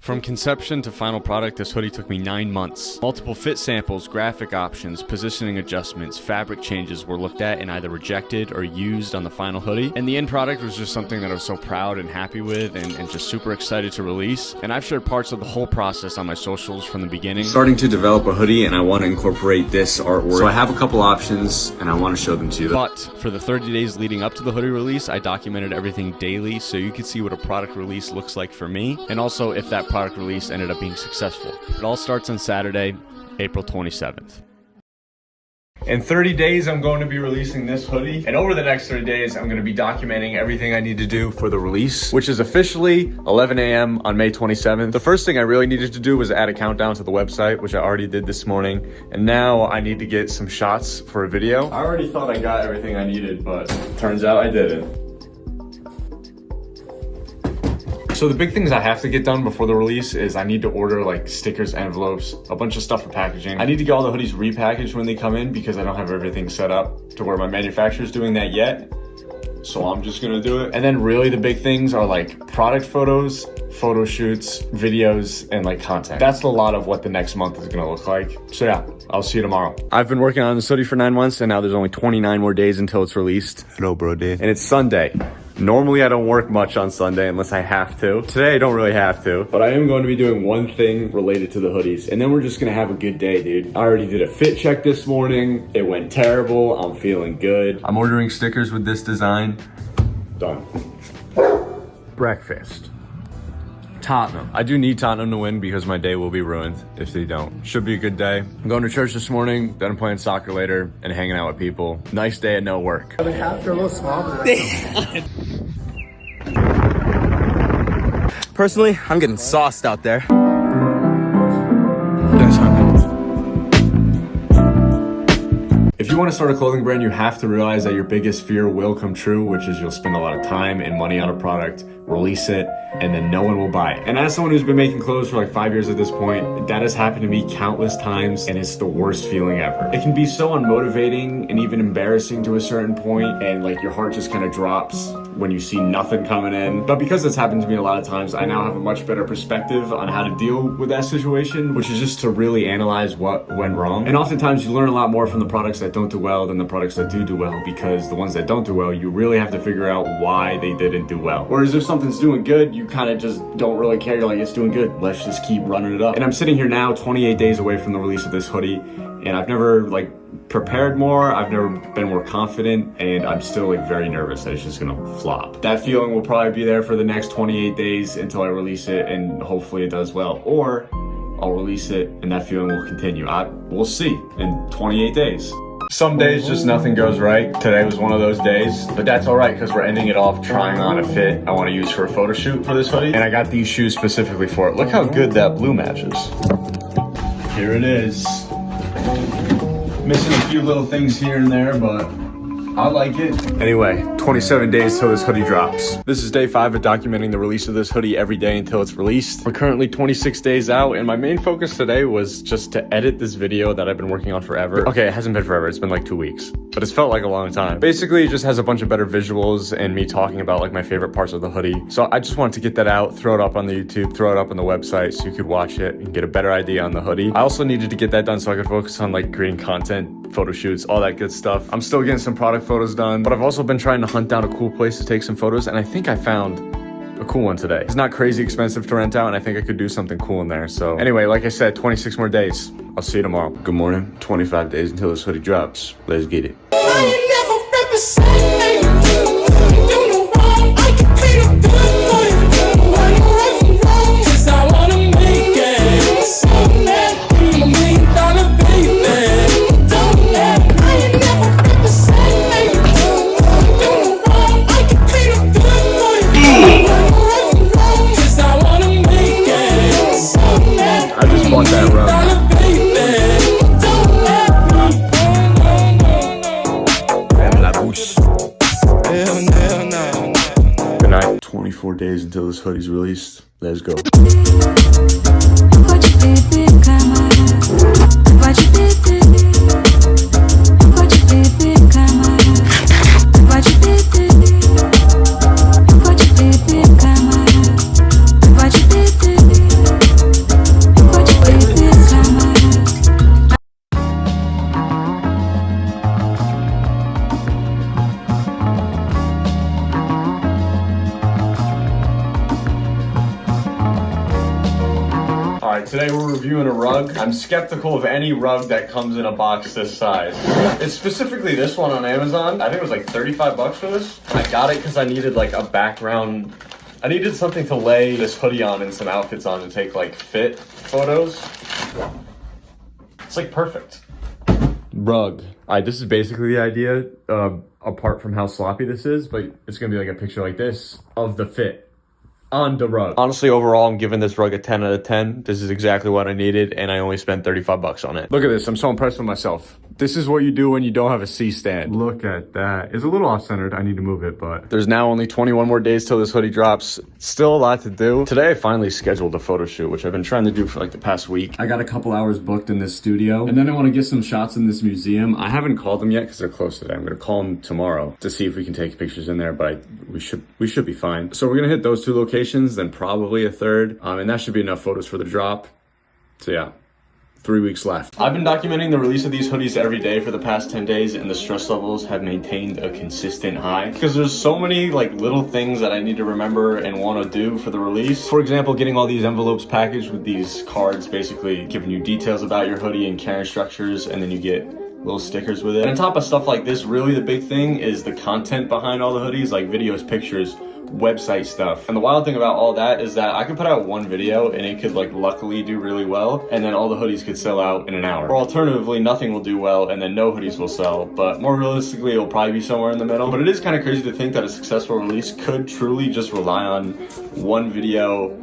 From conception to final product, this hoodie took me 9 months. Multiple fit samples, graphic options, positioning adjustments, fabric changes were looked at and either rejected or used on the final hoodie. And the end product was just something that I was so proud and happy with and just super excited to release. And I've shared parts of the whole process on my socials from the beginning. Starting to develop a hoodie and I want to incorporate this artwork. So I have a couple options and I want to show them to you. But for the 30 days leading up to the hoodie release, I documented everything daily so you could see what a product release looks like for me. And also if that product release ended up being successful. It all starts on Saturday, April 27th. In 30 days, I'm going to be releasing this hoodie. And over the next 30 days, I'm going to be documenting everything I need to do for the release, which is officially 11 a.m. on May 27th. The first thing I really needed to do was add a countdown to the website, which I already did this morning. And now I need to get some shots for a video. I already thought I got everything I needed, but turns out I didn't. So the big things I have to get done before the release is I need to order like stickers, envelopes, a bunch of stuff for packaging. I need to get all the hoodies repackaged when they come in because I don't have everything set up to where my manufacturer's doing that yet. So I'm just gonna do it. And then really the big things are like product photos, photo shoots, videos, and like content. That's a lot of what the next month is gonna look like. So yeah, I'll see you tomorrow. I've been working on this hoodie for 9 months and now there's only 29 more days until it's released. Hello, bro, dude. And it's Sunday. Normally I don't work much on Sunday unless I have to. Today I don't really have to, but I am going to be doing one thing related to the hoodies and then we're just gonna have a good day, dude. I already did a fit check this morning. It went terrible. I'm feeling good. I'm ordering stickers with this design. Done. Breakfast. Tottenham. I do need Tottenham to win because my day will be ruined if they don't. Should be a good day. I'm going to church this morning, then I'm playing soccer later and hanging out with people. Nice day at no work. The half, they're a little small. Personally, I'm getting sauced out there. If you want to start a clothing brand, you have to realize that your biggest fear will come true, which is you'll spend a lot of time and money on a product, release it, and then no one will buy it. And as someone who's been making clothes for like 5 years at this point, that has happened to me countless times and it's the worst feeling ever. It can be so unmotivating and even embarrassing to a certain point, and like your heart just kind of drops when you see nothing coming in. But because it's happened to me a lot of times, I now have a much better perspective on how to deal with that situation, which is just to really analyze what went wrong. And oftentimes you learn a lot more from the products that don't do well than the products that do well, because the ones that don't do well, you really have to figure out why they didn't do well. Whereas if something's doing good, you kind of just don't really care. You're like, it's doing good. Let's just keep running it up. And I'm sitting here now 28 days away from the release of this hoodie, and I've never like prepared more. I've never been more confident, and I'm still like very nervous that it's just gonna flop. That feeling will probably be there for the next 28 days until I release it, and hopefully it does well. Or I'll release it and that feeling will continue. We'll see in 28 days. Some days just nothing goes right. Today was one of those days, but that's all right because we're ending it off trying on a fit I want to use for a photo shoot for this hoodie. And I got these shoes specifically for it. Look how good that blue matches. Here it is. Missing a few little things here and there, but I like it. Anyway, 27 days till this hoodie drops. This is day 5 of documenting the release of this hoodie every day until it's released. We're currently 26 days out, and my main focus today was just to edit this video that I've been working on forever. Okay, it hasn't been forever, it's been like 2 weeks, but it's felt like a long time. Basically, it just has a bunch of better visuals and me talking about like my favorite parts of the hoodie. So I just wanted to get that out, throw it up on the YouTube, throw it up on the website so you could watch it and get a better idea on the hoodie. I also needed to get that done so I could focus on like creating content, photo shoots, all that good stuff. I'm still getting some product photos done, but I've also been trying to hunt down a cool place to take some photos, and I think I found a cool one today. It's not crazy expensive to rent out, and I think I could do something cool in there. So anyway, like I said, 26 more days. I'll see you tomorrow. Good morning. 25 days until this hoodie drops. Let's get it. Good night. 24 days until this hoodie's released. Let's go. Alright, today we're reviewing a rug. I'm skeptical of any rug that comes in a box this size. It's specifically this one on Amazon. I think it was like 35 bucks for this. I got it because I needed like a background. I needed something to lay this hoodie on and some outfits on to take like fit photos. It's like perfect. Rug. Alright, this is basically the idea, apart from how sloppy this is, but it's gonna be like a picture like this of the fit on the rug. Honestly, overall, I'm giving this rug a 10 out of 10. This is exactly what I needed, and I only spent 35 bucks on it. Look at this. I'm so impressed with myself. This is what you do when you don't have a C-stand. Look at that. It's a little off-centered. I need to move it, but... There's now only 21 more days till this hoodie drops. Still a lot to do. Today, I finally scheduled a photo shoot, which I've been trying to do for like the past week. I got a couple hours booked in this studio, and then I want to get some shots in this museum. I haven't called them yet because they're closed today. I'm going to call them tomorrow to see if we can take pictures in there, but we should be fine. So we're going to hit those two locations, then probably a third, and that should be enough photos for the drop. So yeah. 3 weeks left. I've been documenting the release of these hoodies every day for the past 10 days, and the stress levels have maintained a consistent high because there's so many like little things that I need to remember and want to do for the release. For example, getting all these envelopes packaged with these cards basically giving you details about your hoodie and care instructions, and then you get little stickers with it. And on top of stuff like this, really the big thing is the content behind all the hoodies, like videos, pictures, website stuff. And the wild thing about all that is that I could put out one video and it could like luckily do really well, and then all the hoodies could sell out in an hour. Or alternatively, nothing will do well and then no hoodies will sell. But more realistically, it'll probably be somewhere in the middle. But it is kind of crazy to think that a successful release could truly just rely on one video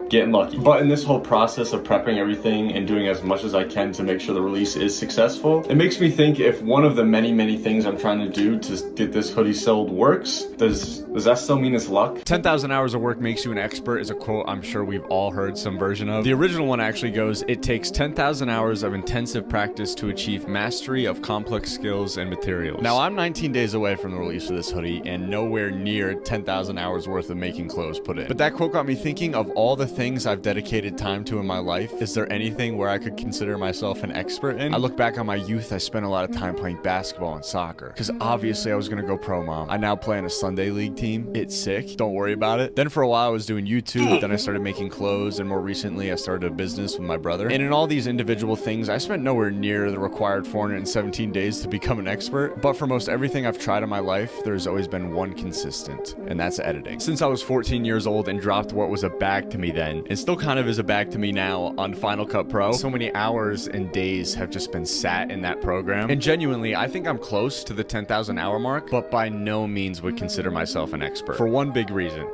getting lucky. But in this whole process of prepping everything and doing as much as I can to make sure the release is successful, it makes me think if one of the many things I'm trying to do to get this hoodie sold works, does that still mean it's luck? 10,000 hours of work makes you an expert is a quote I'm sure we've all heard some version of. The original one actually goes, it takes 10,000 hours of intensive practice to achieve mastery of complex skills and materials. Now I'm 19 days away from the release of this hoodie and nowhere near 10,000 hours worth of making clothes put in. But that quote got me thinking of all the things I've dedicated time to in my life. Is there anything where I could consider myself an expert in? I look back on my youth, I spent a lot of time playing basketball and soccer because obviously I was gonna go pro mom. I now play in a Sunday league team. It's sick, don't worry about it. Then for a while I was doing YouTube, then I started making clothes, and more recently I started a business with my brother. And in all these individual things, I spent nowhere near the required 417 days to become an expert. But for most everything I've tried in my life, there's always been one consistent, and that's editing. Since I was 14 years old and dropped what was a bag to me then, and still kind of is a bag to me now on Final Cut Pro, so many hours and days have just been sat in that program. And genuinely, I think I'm close to the 10,000 hour mark, but by no means would consider myself an expert. For one big reason.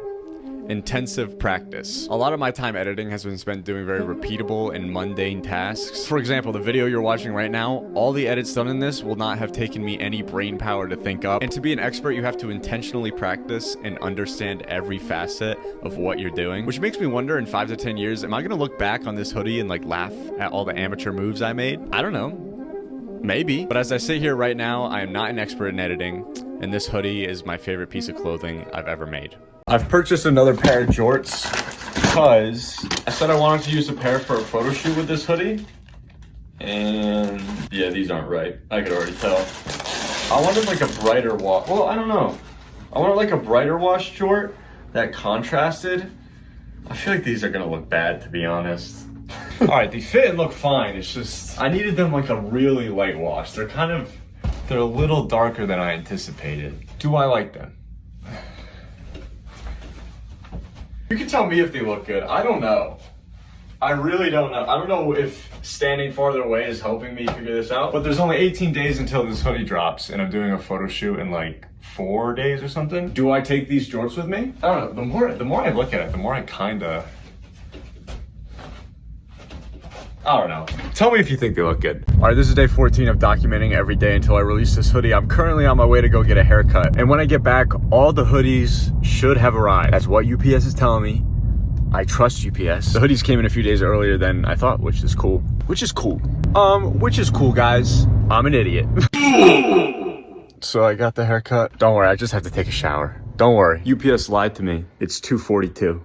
Intensive practice. A lot of my time editing has been spent doing very repeatable and mundane tasks. For example, the video you're watching right now, all the edits done in this will not have taken me any brain power to think up. And to be an expert, you have to intentionally practice and understand every facet of what you're doing, which makes me wonder in 5 to 10 years, am I gonna look back on this hoodie and like laugh at all the amateur moves I made? I don't know. Maybe. But as I sit here right now, I am not an expert in editing, and this hoodie is my favorite piece of clothing I've ever made. I've purchased another pair of jorts because I said I wanted to use a pair for a photo shoot with this hoodie. And yeah, these aren't right. I could already tell. I wanted like a brighter wash. Well, I don't know. I wanted like a brighter wash jort that contrasted. I feel like these are gonna look bad, to be honest. All right, they fit and look fine. It's just, I needed them like a really light wash. They're a little darker than I anticipated. Do I like them? You can tell me if they look good. I don't know. I really don't know. I don't know if standing farther away is helping me figure this out, but there's only 18 days until this hoodie drops, and I'm doing a photo shoot in like 4 days or something. Do I take these jorts with me? I don't know. The more I look at it, the more I don't know. Tell me if you think they look good. All right, this is day 14 of documenting every day until I release this hoodie. I'm currently on my way to go get a haircut. And when I get back, all the hoodies should have arrived. That's what UPS is telling me. I trust UPS. The hoodies came in a few days earlier than I thought, which is cool. Which is cool, guys. I'm an idiot. So I got the haircut. Don't worry, I just have to take a shower. Don't worry. UPS lied to me. It's 2:42.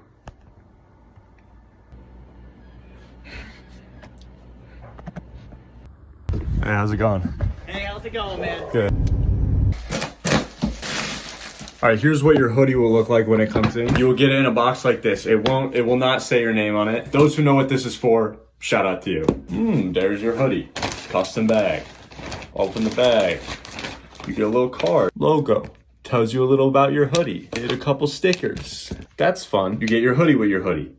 Hey, how's it going? Hey, how's it going, man? Good. All right, here's what your hoodie will look like when it comes in. You will get it in a box like this. It will not say your name on it. Those who know what this is for, shout out to you. There's your hoodie. Custom bag. Open the bag. You get a little card. Logo. Tells you a little about your hoodie. Get a couple stickers. That's fun. You get your hoodie with your hoodie.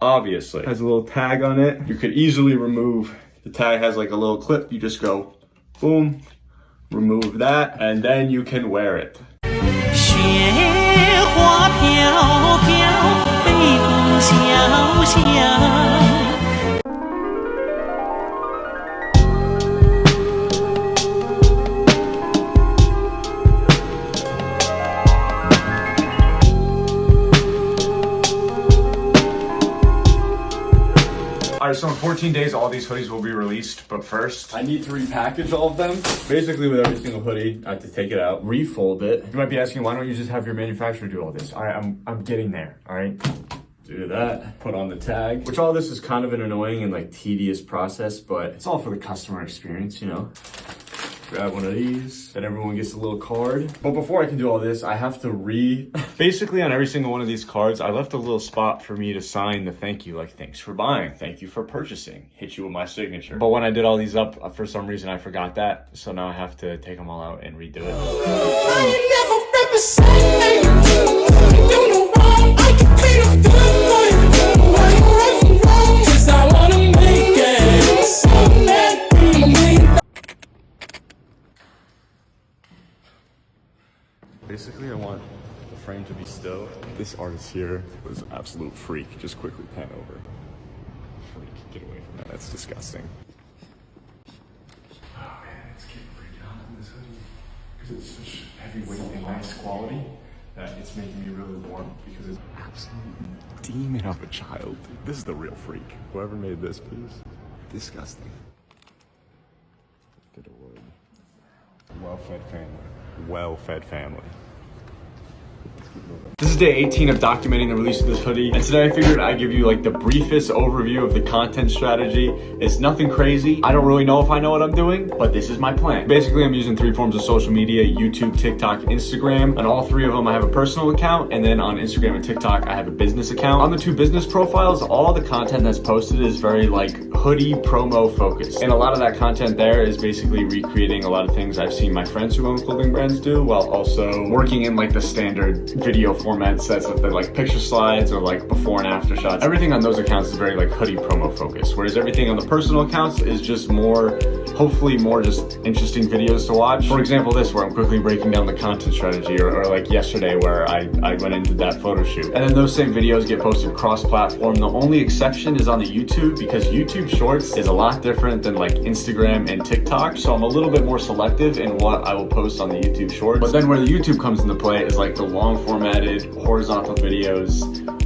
Obviously. Has a little tag on it. You could easily remove. The tag has like a little clip. You just go, boom, remove that, and then you can wear it. 雪花飘飘，北风萧萧。 All right, so in 14 days, all these hoodies will be released. But first, I need to repackage all of them. Basically, with every single hoodie, I have to take it out, refold it. You might be asking, why don't you just have your manufacturer do all this? All right, I'm getting there, all right? Do that, put on the tag, which all this is kind of an annoying and like tedious process, but it's all for the customer experience, you know? Grab one of these, then everyone gets a little card. But before I can do all this, I have to basically on every single one of these cards, I left a little spot for me to sign the thank you, like thanks for buying, thank you for purchasing, hit you with my signature. But when I did all these up, for some reason I forgot that. So now I have to take them all out and redo it. Basically, I want the frame to be still. This artist here was an absolute freak. Just quickly pan over. Freak, get away from that. That's disgusting. Oh man, it's getting freaked out in this hoodie. Because it's such heavyweight and nice quality that it's making me really warm because it's absolute demon of a child. This is the real freak. Whoever made this, please. Disgusting. Get a word. Well-fed family. Well-fed family. This is day 18 of documenting the release of this hoodie, and today I figured I'd give you like the briefest overview of the content strategy. It's nothing crazy. I don't really know if I know what I'm doing, but this is my plan. Basically, I'm using 3 forms of social media: YouTube, TikTok, Instagram. On all 3 of them, I have a personal account, and then on Instagram and TikTok, I have a business account. On the 2 business profiles, all the content that's posted is very like hoodie promo focused, and a lot of that content there is basically recreating a lot of things I've seen my friends who own clothing brands do, while also working in like the standard video formats that's like picture slides or like before and after shots. Everything on those accounts is very like hoodie promo focused, whereas everything on the personal accounts is just more, hopefully more just interesting videos to watch. For example, this where I'm quickly breaking down the content strategy, or like yesterday where I went and did that photo shoot. And then those same videos get posted cross-platform. The only exception is on the YouTube, because YouTube Shorts is a lot different than like Instagram and TikTok. So I'm a little bit more selective in what I will post on the YouTube Shorts. But then where the YouTube comes into play is like the long formatted horizontal videos.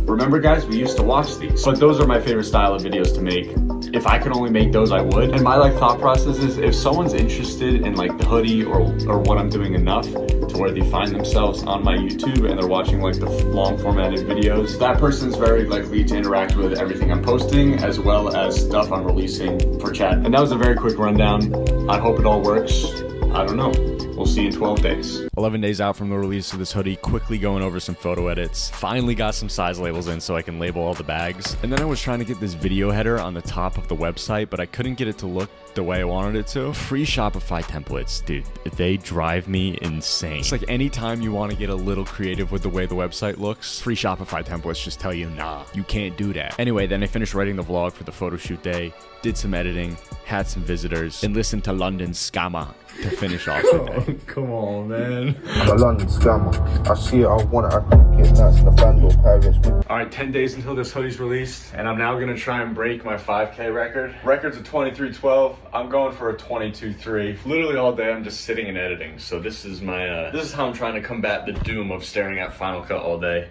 Remember guys, we used to watch these, but those are my favorite style of videos to make. If I could only make those, I would. And my like thought process is, if someone's interested in like the hoodie or what I'm doing enough to where they find themselves on my YouTube and they're watching like the long formatted videos, that person's very likely to interact with everything I'm posting as well as stuff I'm releasing for chat. And that was a very quick rundown. I hope it all works. I don't know. We'll see you in 12 days. 11 days out from the release of this hoodie, quickly going over some photo edits. Finally got some size labels in so I can label all the bags. And then I was trying to get this video header on the top of the website, but I couldn't get it to look the way I wanted it to. Free Shopify templates, dude, they drive me insane. It's like anytime you want to get a little creative with the way the website looks, free Shopify templates just tell you, nah, you can't do that. Anyway, then I finished writing the vlog for the photo shoot day, did some editing, had some visitors, and listened to London Scammer to finish off the day. Come on, man. I'm a London scammer. I see it, I want it, I think it, that's the band or parents. All right, 10 days until this hoodie's released, and I'm now gonna try and break my 5K record. Record's a 23:12. I'm going for a 22:3. Literally all day, I'm just sitting and editing. So this is my, this is how I'm trying to combat the doom of staring at Final Cut all day.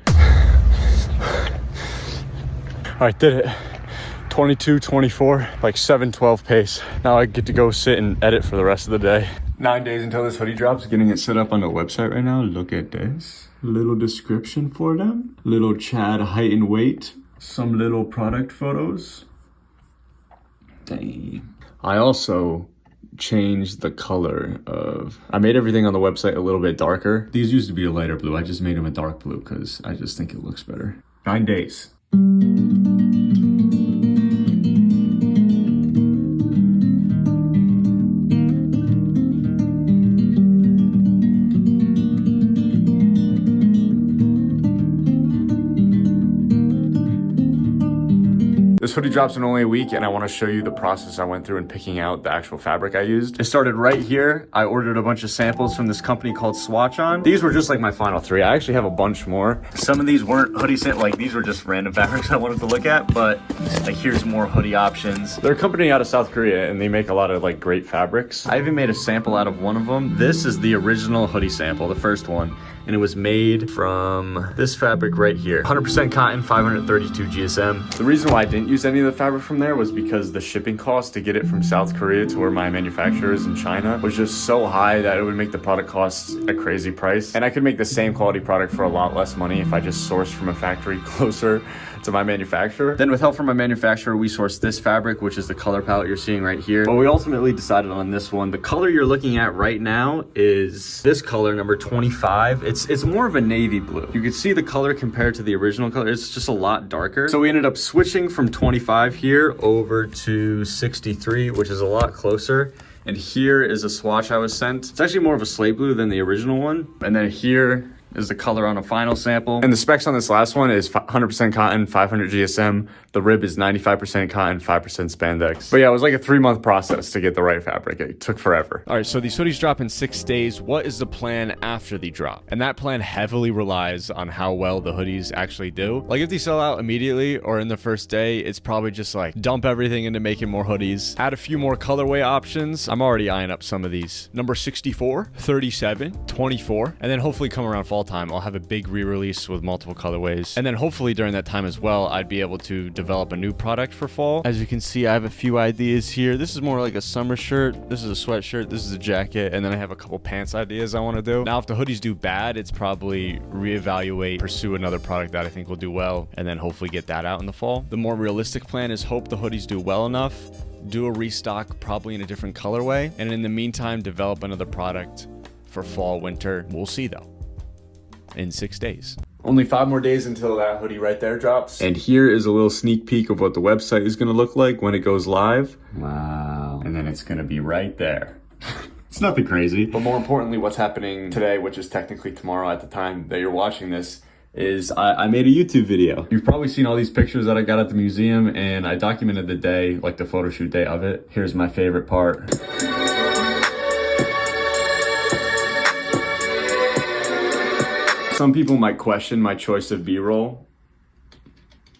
All right, did it. 22:24, like 7:12 pace. Now I get to go sit and edit for the rest of the day. 9 days until this hoodie drops. Getting it set up on the website right now. Look at this. Little description for them. Little Chad height and weight. Some little product photos. Dang. I also change the color of, I made everything on the website a little bit darker. These used to be a lighter blue. I just made them a dark blue because I just think it looks better. 9 days. This hoodie drops in only a week, and I want to show you the process I went through in picking out the actual fabric I used. It started right here. I ordered a bunch of samples from this company called Swatch On. These were just like my final 3. I actually have a bunch more. Some of these weren't hoodie samples, like these were just random fabrics I wanted to look at, but like here's more hoodie options. They're a company out of South Korea, and they make a lot of like great fabrics. I even made a sample out of one of them. This is the original hoodie sample, the first one. And it was made from this fabric right here. 100% cotton, 532 GSM. The reason why I didn't use any of the fabric from there was because the shipping cost to get it from South Korea to where my manufacturer is in China was just so high that it would make the product cost a crazy price. And I could make the same quality product for a lot less money if I just sourced from a factory closer to my manufacturer. Then with help from my manufacturer, we sourced this fabric, which is the color palette you're seeing right here. But we ultimately decided on this one. The color you're looking at right now is this color, number 25. It's more of a navy blue. You can see the color compared to the original color. It's just a lot darker. So we ended up switching from 25 here over to 63, which is a lot closer. And here is a swatch I was sent. It's actually more of a slate blue than the original one. And then here is the color on a final sample. And the specs on this last one is 100% cotton, 500 GSM. The rib is 95% cotton, 5% spandex. But yeah, it was like a 3-month process to get the right fabric. It took forever. All right, so these hoodies drop in 6 days. What is the plan after the drop? And that plan heavily relies on how well the hoodies actually do. Like if they sell out immediately or in the first day, it's probably just like dump everything into making more hoodies. Add a few more colorway options. I'm already eyeing up some of these. Number 64, 37, 24, and then hopefully come around fall time, I'll have a big re-release with multiple colorways. And then hopefully during that time as well, I'd be able to develop a new product for fall. As you can see, I have a few ideas here. This is more like a summer shirt. This is a sweatshirt. This is a jacket. And then I have a couple pants ideas I want to do. Now, if the hoodies do bad, it's probably reevaluate, pursue another product that I think will do well, and then hopefully get that out in the fall. The more realistic plan is hope the hoodies do well enough, do a restock probably in a different colorway, and in the meantime, develop another product for fall, winter. We'll see though. In 6 days. Only 5 more days until that hoodie right there drops. And here is a little sneak peek of what the website is gonna look like when it goes live. Wow. And then it's gonna be right there. It's nothing crazy. But more importantly, what's happening today, which is technically tomorrow at the time that you're watching this, is I made a YouTube video. You've probably seen all these pictures that I got at the museum, and I documented the day, like the photo shoot day of it. Here's my favorite part. Some people might question my choice of B-roll.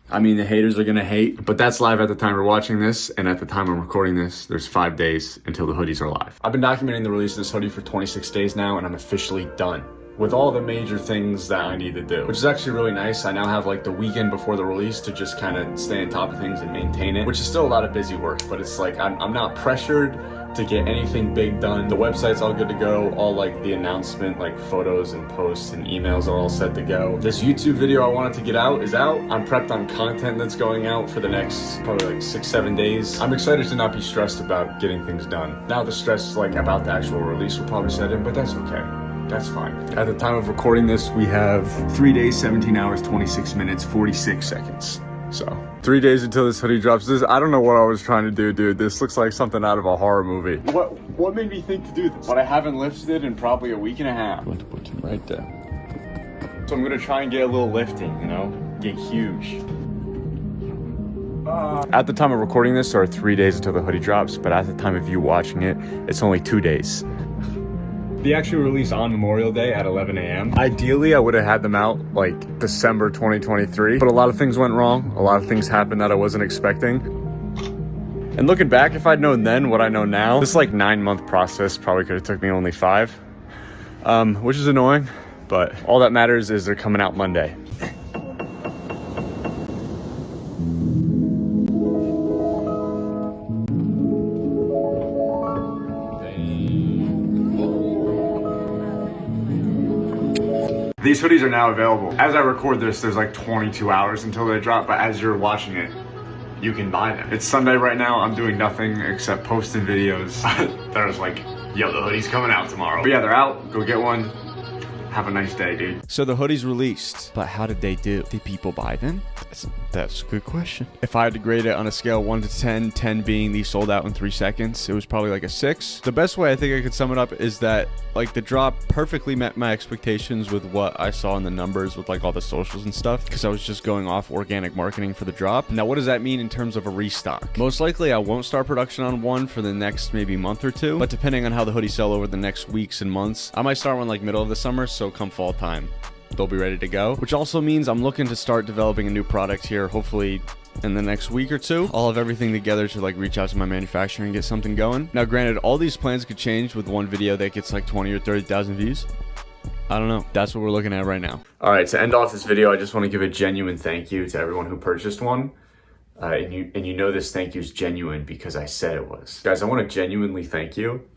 I mean, the haters are gonna hate, but that's live at the time we're watching this, and at the time I'm recording this, there's 5 days until the hoodies are live. I've been documenting the release of this hoodie for 26 days now, and I'm officially done with all the major things that I need to do, which is actually really nice. I now have like the weekend before the release to just kind of stay on top of things and maintain it, which is still a lot of busy work, but it's like I'm not pressured to get anything big done. The website's all good to go. All like the announcement, like photos and posts and emails are all set to go. This YouTube video I wanted to get out is out. I'm prepped on content that's going out for the next probably like 6-7 days. I'm excited to not be stressed about getting things done. Now the stress like about the actual release will probably set in, but that's okay. That's fine. At the time of recording this, we have 3 days, 17 hours, 26 minutes, 46 seconds. So 3 days until this hoodie drops. I don't know what I was trying to do, dude. This looks like something out of a horror movie. What made me think to do this? But I haven't lifted in probably a week and a half. I'm going to put him right there. So I'm gonna try and get a little lifting, you know, get huge. At the time of recording this, there are 3 days until the hoodie drops, but at the time of you watching it, it's only 2 days. The actual release on Memorial Day at 11 a.m. Ideally, I would have had them out like December 2023, but a lot of things went wrong. A lot of things happened that I wasn't expecting. And looking back, if I'd known then what I know now, this like 9-month process probably could have took me only 5, which is annoying, but all that matters is they're coming out Monday. These hoodies are now available. As I record this, there's like 22 hours until they drop, but as you're watching it, you can buy them. It's Sunday right now. I'm doing nothing except posting videos. There's like, yo, the hoodie's coming out tomorrow. But yeah, they're out. Go get one. Have a nice day, dude. So the hoodie's released, but how did they do? Did people buy them? That's a good question. If I had to grade it on a scale 1 to 10, 10 being these sold out in 3 seconds, it was probably like a 6. The best way I think I could sum it up is that like the drop perfectly met my expectations with what I saw in the numbers with like all the socials and stuff, because I was just going off organic marketing for the drop. Now, what does that mean in terms of a restock? Most likely I won't start production on one for the next maybe month or two, but depending on how the hoodies sell over the next weeks and months, I might start one like middle of the summer, so come fall time, they'll be ready to go, which also means I'm looking to start developing a new product here, hopefully in the next week or two. I'll have everything together to like reach out to my manufacturer and get something going. Now, granted, all these plans could change with one video that gets like 20 or 30,000 views. I don't know. That's what we're looking at right now. All right, to end off this video, I just want to give a genuine thank you to everyone who purchased one. And you know this thank you is genuine because I said it was. Guys, I want to genuinely thank you.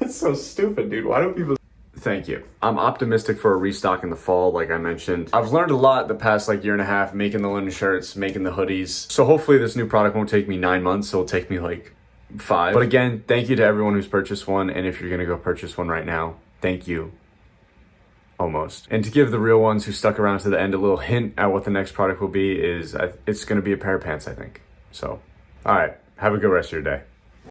It's so stupid, dude. Why do people... Thank you. I'm optimistic for a restock in the fall, like I mentioned. I've learned a lot the past like year and a half, making the linen shirts, making the hoodies. So hopefully this new product won't take me 9 months. It'll take me like 5. But again, thank you to everyone who's purchased one. And if you're going to go purchase one right now, thank you. Almost. And to give the real ones who stuck around to the end a little hint at what the next product will be is it's going to be a pair of pants, I think. So, all right. Have a good rest of your day.